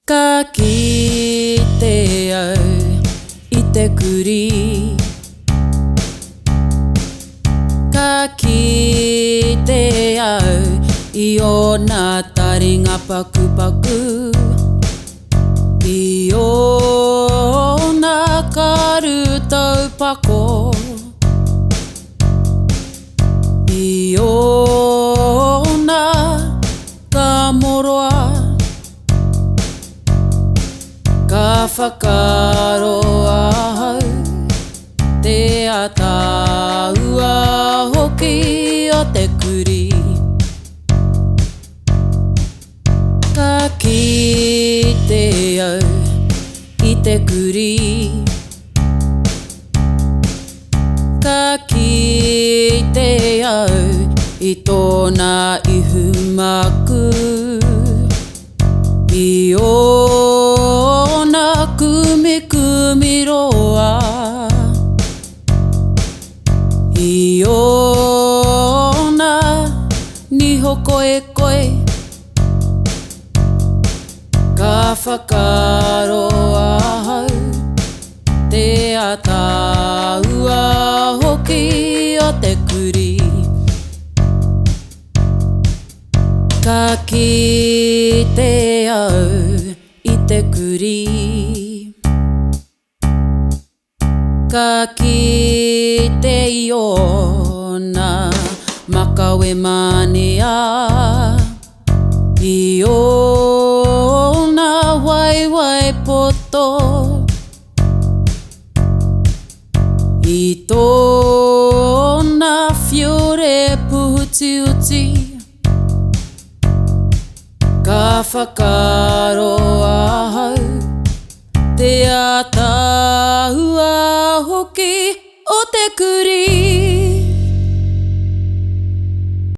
かきてあういてくりかきてあういよなたりがパクパクいよなかるたうパコいよなかもろあかファカロアてあたうわほきよてくりかきてやういてくりかきてやういとないふまくいよなくみくみろはいよなにほこえこえかファカロアてあたうわほきよてくりかきてやういてくりかきてよなまかウェマニアいよなワイワイポットいとなフィオレプチウチかファカロアてあたうわほきおてくり